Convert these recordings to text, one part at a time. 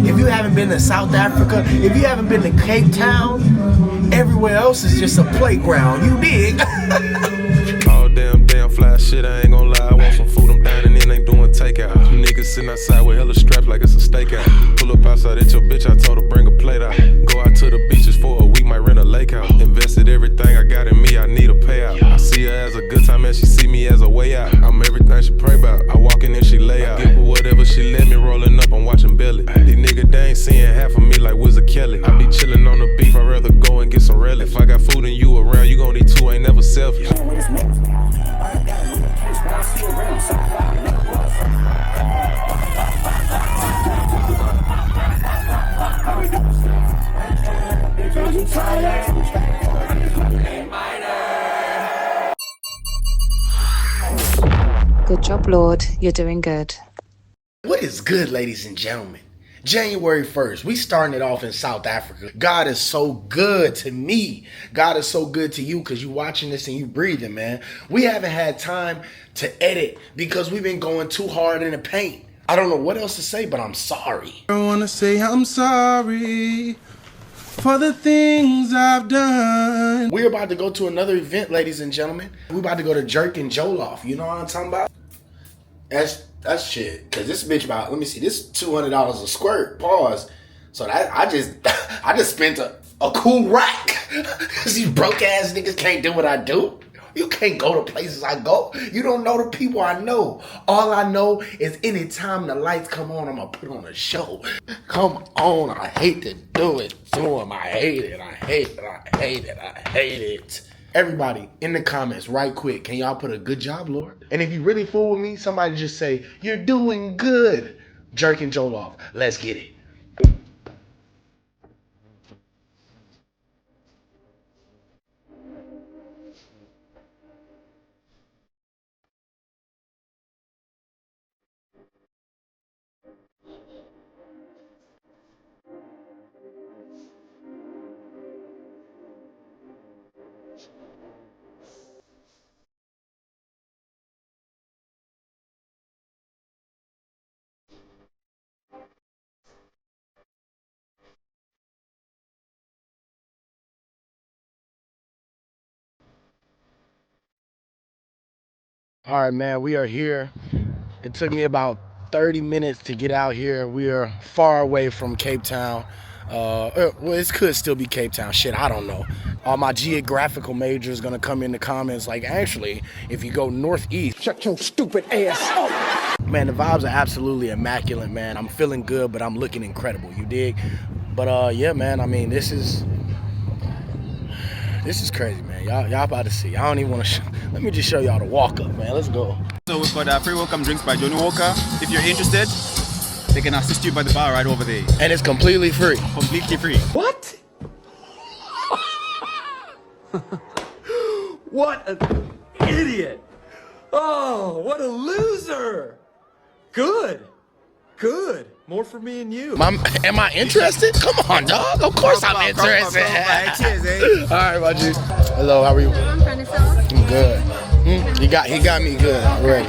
If you haven't been to South Africa, if you haven't been to Cape Town, everywhere else is just a playground. You dig? All damn fly shit, I ain't gon' lie. I want some food, I'm dining in, ain't doing takeout. You niggas sitting outside with hella straps like it's a stakeout. Pull up outside at your bitch, I told her bring a plate out. Go out to the beaches for a week, might rent a lake out. Invested everything I got in me, I need a payout. I see her as a good time and she see me as a way out. I'm everything she pray about, I walk in and she lay out. I give her whatever she let me, rolling up, I'm watching Belly. These niggas, they ain't seeing half of me like Wizard Kelly. I be chillin' on the beef, I'd rather go and get some relic. If I got food and you around, you gon' need two, ain't never selfish. Good job, Lord. You're doing good. What is good, ladies and gentlemen? January 1st, we starting it off in South Africa. God is so good to me. God is so good to you because you watching this and you breathing, man. We haven't had time to edit because we've been going too hard in the paint. I don't know what else to say, but I'm sorry. I wanna say I'm sorry for the things I've done. We're about to go to another event, ladies and gentlemen. We're about to go to Jerk and Jollof. You know what I'm talking about? That's shit. Cause this bitch about, let me see, this $200 a squirt. Pause. So that I just spent a cool rack. Cause these broke ass niggas can't do what I do. You can't go to places I go. You don't know the people I know. All I know is anytime the lights come on, I'm gonna put on a show. Come on, I hate to do it to him. I hate it, I hate it, I hate it, I hate it. Everybody, in the comments, right quick, can y'all put a good job, Lord? And if you really fool with me, somebody just say, you're doing good. Jerk and Jollof. Let's get it. All right, man, we are here. It took me about 30 minutes to get out here. We are far away from Cape Town. Well, it could still be Cape Town. Shit, I don't know. All my geographical majors gonna come in the comments like, actually, if you go northeast. Shut your stupid ass up. Man, the vibes are absolutely immaculate, man. I'm feeling good, but I'm looking incredible. You dig? But yeah, man. I mean, this is crazy, man. Y'all about to see. I don't even want to. Let me just show y'all the walk up, man. Let's go. So we've got free welcome drinks by Johnny Walker. If you're interested, they can assist you by the bar right over there. And it's completely free. Completely free. What? What an idiot. Oh, what a loser. Good. Good. More for me and you. Am I interested? Come on, dog. Of course I'm interested. Cheers, eh? All right, my G. Hello, how are you? I'm good. He got me good already.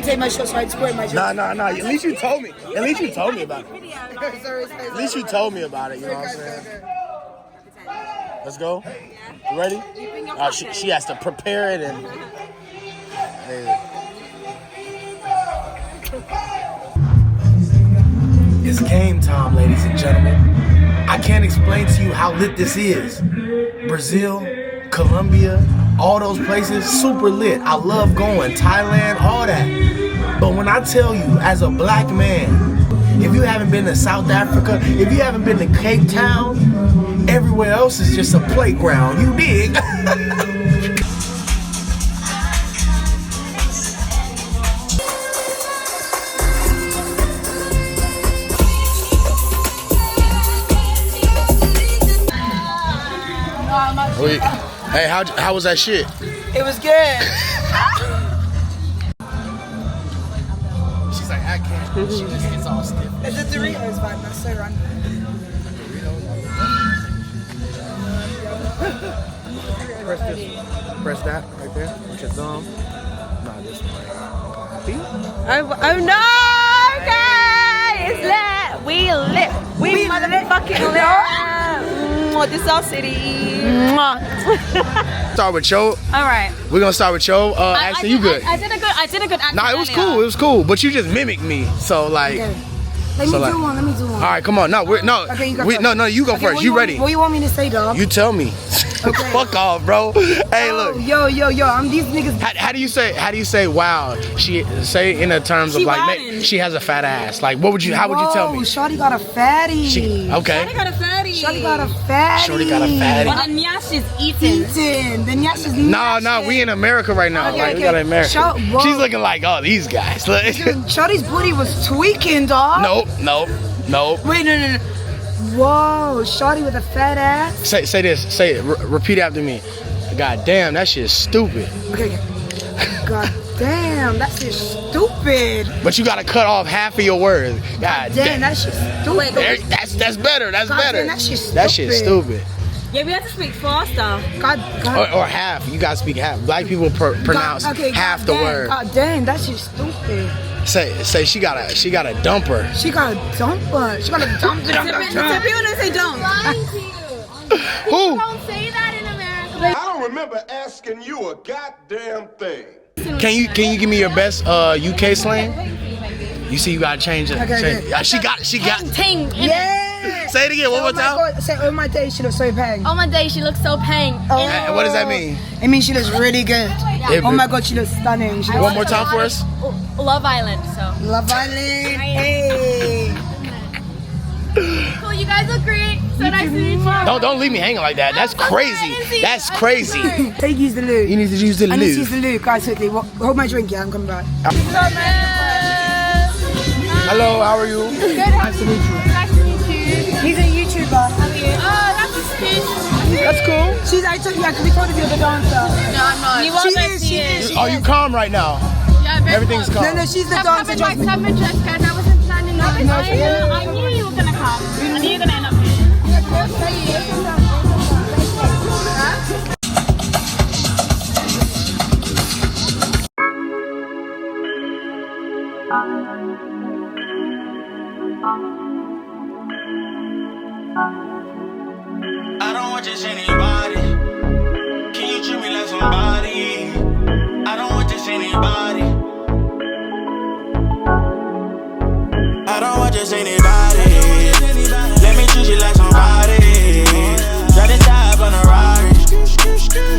Take my show, so I'd square my show. Nah. At least you told me. At least you told me about it. At least you told me about it. You know what I'm saying? Let's go. You ready? She has to prepare it and. It's game time, ladies and gentlemen. I can't explain to you how lit this is. Brazil, Colombia, all those places, super lit. I love going. Thailand, all that. But when I tell you, as a black man, if you haven't been to South Africa, if you haven't been to Cape Town, everywhere else is just a playground. You dig? Wait, hey, how was that shit? It was good. She's like, I can't. She just gets all stiff. It's a Doritos vibe. That's so random. Press this. Press that right there with your thumb. Nah, this one. Oh no! Okay, it's lit. We lit. We motherfucking lit. This is our city. Start with Cho. All right. We're gonna start with Cho. Actually, you good? I did a good accent. Nah, it was cool. It was cool. But you just mimicked me. So like. Okay. Let me do one. All right, come on. No, you go first. You go first. You ready? What you want me to say, dog? You tell me. Okay. Fuck off, bro. Hey, look. Yo. I'm these niggas. How do you say? Wow. She say in the terms of like she has a fat ass. Like what would you? How would you tell me? Shorty got a fatty. Okay. Shorty got a fatty. Shorty got a fatty. But the nyash is eating. The nyash is No, we in America right now. Okay, We got America. She's looking like, oh, these guys. Dude, Shorty's booty was tweaking, dog. Nope. Wait, no. Whoa, Shorty with a fat ass. Say this. Say it. Repeat after me. God damn, that shit is stupid. Okay. God damn, that shit's stupid. But you gotta cut off half of your words. God damn, that shit's stupid. That's better. That's better. Damn, that shit's stupid. That shit's stupid. Yeah, we have to speak faster. God. Or half. You gotta speak half. Black people pronounce half the word. God damn, that shit's stupid. Say she got a dumper. She got a dumper. She got a dumper. Some people don't say don't. Who? Don't say that in America. I don't remember asking you a goddamn thing. Can you give me your best UK slang? You see, you gotta change it. Okay. She got. Ting. Yeah. Say it again. One more time. God, say, oh my day, she looks so pang. Oh my day, she looks so pang. And what does that mean? It means she looks really good. Oh my god, she looks stunning. One more time for us. Love Island, so. Love Island. Hey. Cool, you guys look great. So nice to meet you. Don't leave me hanging like that. That's crazy. That's crazy. Take use the loo. You need to use the I need to loo. use the loo, guys, quickly. Hold my drink, yeah, I'm coming back. Hello, how are you? Good. Nice to meet you. Nice to meet you. He's a YouTuber. Oh, that's cute. That's cool. She's actually, yeah, because we thought of you as a dancer. No, I'm not. You She is. Are you calm right now? Yeah, very Everything's calm. No, she's the I've dancer. covered my temperature because I wasn't planning on it. I knew you were going to come. I knew you were going to end up here. I don't want just anybody. Can you treat me like somebody? I don't want just anybody. I don't want just anybody. Let me treat you like somebody. Drive the top on a Rari.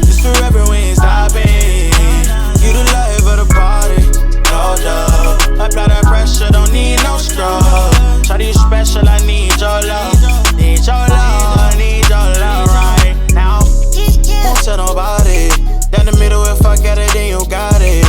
This forever, we ain't stopping. You the life of the party. No job. Apply that pressure, don't need no straw. Shawty, you special, I need your love. Need your love, need your love right now. Won't tell nobody. Down the middle, if I get it, then you got it.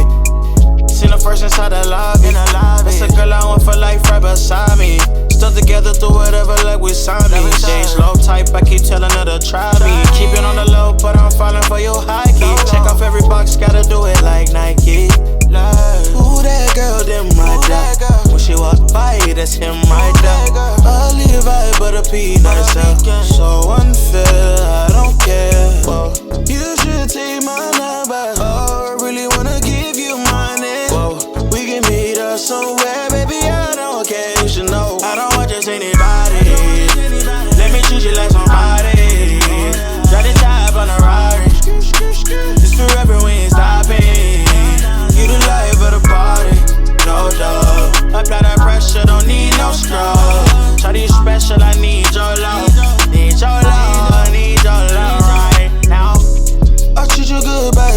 Seen the first inside the lobby. That's a girl I want for life right beside me. Stuck together through whatever, like we signed me. Stay slow type, I keep telling her to try me. Keep it on the low, but I'm falling for your high key. Check off every box, gotta do it like Nike. Ooh, that girl, them right there. When she walk by, that's him right there. A Levi, but a peanut so unfair, I don't care. Whoa. You should take my number. Oh, I really wanna give you money. Whoa. We can meet up somewhere, baby, I don't care. You should know I don't want just anybody. Let me treat you like somebody. Drive the top on a Rari. This forever, we ain't stopping. You the life of the party, no doubt. Apply that pressure, don't need no straw. Shawty, you special, I need your love. Need your love, need your love right now. I treat you good, but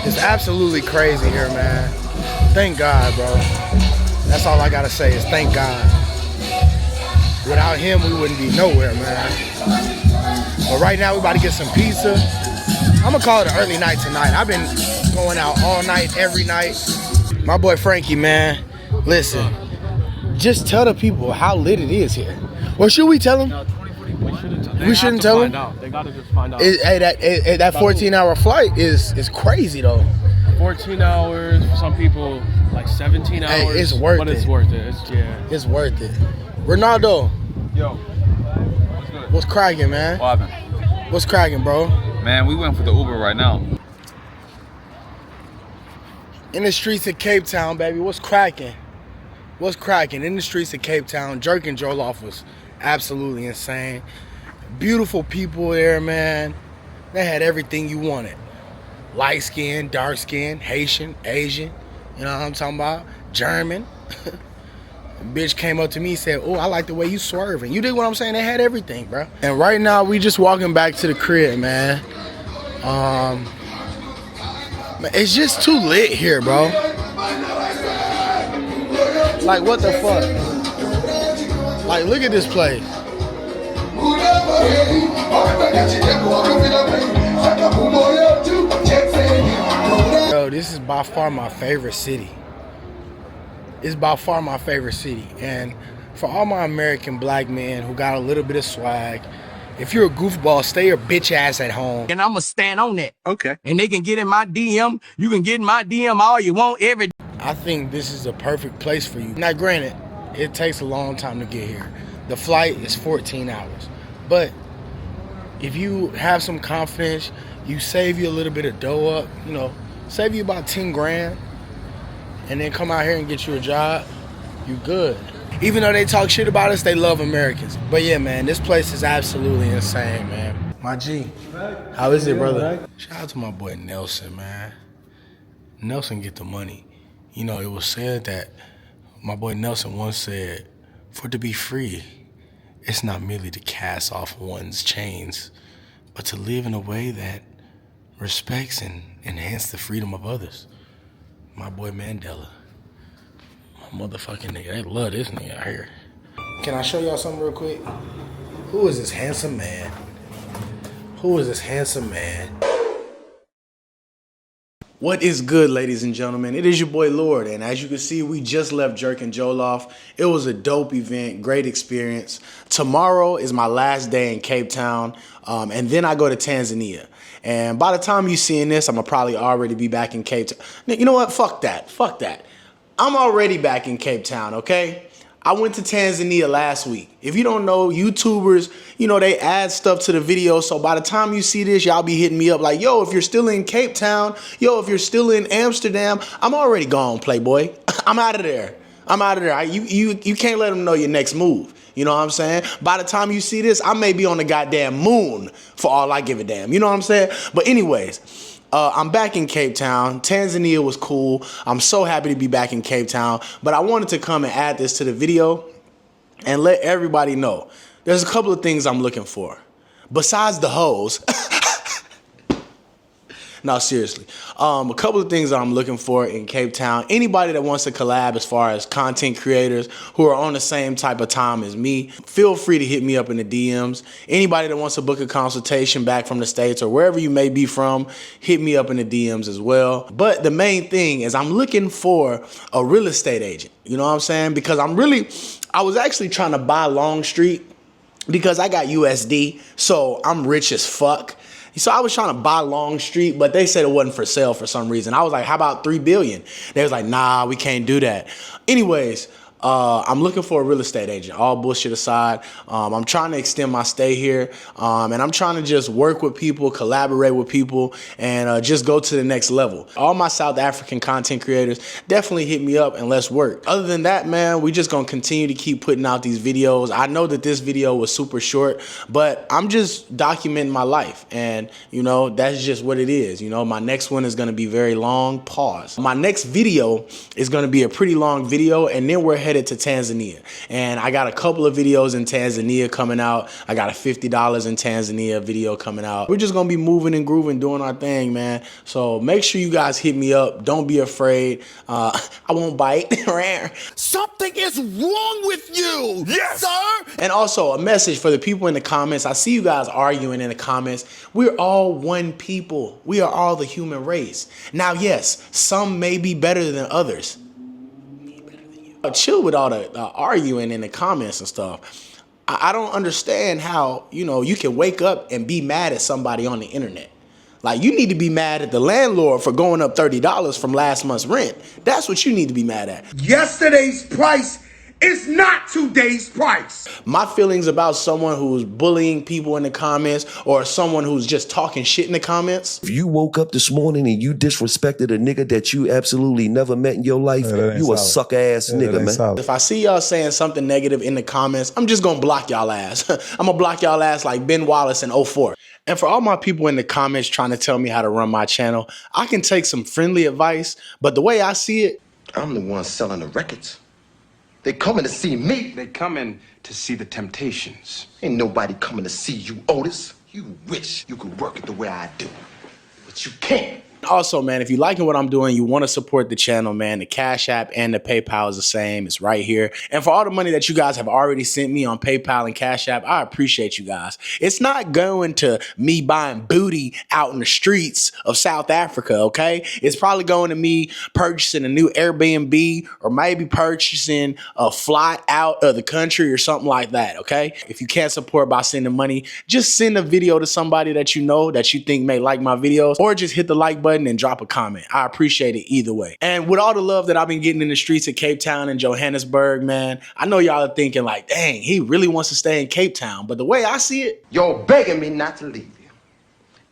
It's absolutely crazy here, man. Thank God, bro. That's all I gotta say is thank God. Without him, we wouldn't be nowhere, man. But right now, we about to get some pizza. I'm gonna call it an early night tonight. I've been going out all night, every night. My boy Frankie, man. Listen, just tell the people how lit it is here. Well, should we tell them? No, 2040. We shouldn't tell them. They gotta just find out. That 14-hour flight is crazy though. 14 hours for some people, like 17 hours. Hey, it's worth it. But it's worth it. It's worth it. Ronaldo. Yo. What's good? What's cracking, man? What happened? What's cracking, bro? Man, we went for the Uber right now. In the streets of Cape Town, baby. What's cracking? What's cracking? In the streets of Cape Town, jerking Jollof was absolutely insane. Beautiful people there, man. They had everything you wanted. Light skin, dark skin, Haitian, Asian. You know what I'm talking about? German. Bitch came up to me and said, oh, I like the way you swerving. You dig what I'm saying? They had everything, bro. And right now, we just walking back to the crib, man. It's just too lit here, bro. Like, what the fuck? Like, look at this place. Bro, this is by far my favorite city. It's by far my favorite city. And for all my American black men who got a little bit of swag, if you're a goofball, stay your bitch ass at home. And I'm going to stand on that. Okay. And they can get in my DM. You can get in my DM all you want every day. I think this is a perfect place for you. Now, granted, it takes a long time to get here. The flight is 14 hours. But if you have some confidence, you save you a little bit of dough up, you know, save you about 10 grand, and then come out here and get you a job, you good. Even though they talk shit about us, they love Americans. But yeah, man, this place is absolutely insane, man. My G, how is it, brother? Shout out to my boy Nelson, man. Nelson get the money. You know, it was said that my boy Nelson once said, for to be free, it's not merely to cast off one's chains, but to live in a way that respects and enhances the freedom of others. My boy Mandela. My motherfucking nigga. They love this nigga out here. Can I show y'all something real quick? Who is this handsome man? Who is this handsome man? What is good, ladies and gentlemen? It is your boy Lord, and as you can see, we just left Jerk and Jollof. It was a dope event, great experience. Tomorrow is my last day in Cape Town, and then I go to Tanzania. And by the time you seeing this, I'm gonna probably already be back in Cape Town. You know what? Fuck that. Fuck that. I'm already back in Cape Town, okay? I went to Tanzania last week. If you don't know, YouTubers, you know, they add stuff to the video. So by the time you see this, y'all be hitting me up like, yo, if you're still in Cape Town, yo, if you're still in Amsterdam, I'm already gone, Playboy. I'm out of there. I'm out of there. You can't let them know your next move. You know what I'm saying? By the time you see this, I may be on the goddamn moon for all I give a damn. You know what I'm saying? But anyways, I'm back in Cape Town. Tanzania was cool. I'm so happy to be back in Cape Town. But I wanted to come and add this to the video and let everybody know. There's a couple of things I'm looking for. Besides the hoes. No, seriously. A couple of things that I'm looking for in Cape Town. Anybody that wants to collab as far as content creators who are on the same type of time as me, feel free to hit me up in the DMs. Anybody that wants to book a consultation back from the States or wherever you may be from, hit me up in the DMs as well. But the main thing is I'm looking for a real estate agent. You know what I'm saying? Because I was actually trying to buy Longstreet because I got USD, so I'm rich as fuck. So I was trying to buy Longstreet, but they said it wasn't for sale for some reason. I was like, how about $3 billion? They was like, nah, we can't do that. Anyways, I'm looking for a real estate agent, all bullshit aside. I'm trying to extend my stay here, and I'm trying to just work with people, collaborate with people, and just go to the next level. All my South African content creators, definitely hit me up and let's work. Other than that, man, we just gonna continue to keep putting out these videos. I know that this video was super short, but I'm just documenting my life, and you know, that's just what it is. You know, my next one is gonna be very long. Pause. My next video is gonna be a pretty long video, and then we're headed to Tanzania. And I got a couple of videos in Tanzania coming out. I got a $50 in Tanzania video coming out. We're just gonna be moving and grooving, doing our thing, man. So make sure you guys hit me up. Don't be afraid. I won't bite. Something is wrong with you, yes, sir. And also a message for the people in the comments. I see you guys arguing in the comments. We're all one people. We are all the human race. Now, yes, some may be better than others. Chill with all the arguing in the comments and stuff. I don't understand how, you know, you can wake up and be mad at somebody on the internet. Like, you need to be mad at the landlord for going up $30 from last month's rent. That's what you need to be mad at. Yesterday's price is not today's price. My feelings about someone who's bullying people in the comments or someone who's just talking shit in the comments. If you woke up this morning and you disrespected a nigga that you absolutely never met in your life, you a suck ass nigga, man. If I see y'all saying something negative in the comments, I'm just gonna block y'all ass. I'm gonna block y'all ass like Ben Wallace in 04. And for all my people in the comments trying to tell me how to run my channel, I can take some friendly advice, but the way I see it, I'm the one selling the records. They coming to see me. They coming to see the Temptations. Ain't nobody coming to see you, Otis. You wish you could work it the way I do, but you can't. Also, man, if you're liking what I'm doing, you want to support the channel, man, the Cash App and the PayPal is the same. It's right here. And for all the money that you guys have already sent me on PayPal and Cash App, I appreciate you guys. It's not going to me buying booty out in the streets of South Africa, okay? It's probably going to me purchasing a new Airbnb or maybe purchasing a flight out of the country or something like that, okay? If you can't support by sending money, just send a video to somebody that you know that you think may like my videos, or just hit the like button and drop a comment. I appreciate it either way. And with all the love that I've been getting in the streets of Cape Town and Johannesburg, man, I know y'all are thinking like, dang, he really wants to stay in Cape Town. But the way I see it, you're begging me not to leave you,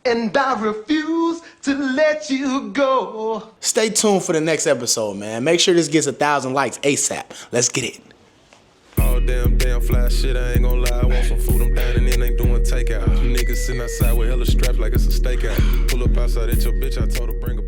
and I refuse to let you go. Stay tuned for the next episode, man. Make sure this gets 1,000 likes ASAP. Let's get it. Oh, damn fly shit, I ain't gonna lie. I want some food, I'm dining in, ain't doing takeout. You niggas sitting outside with hella straps like it's a stakeout. Pull up outside at your bitch, I told her bring a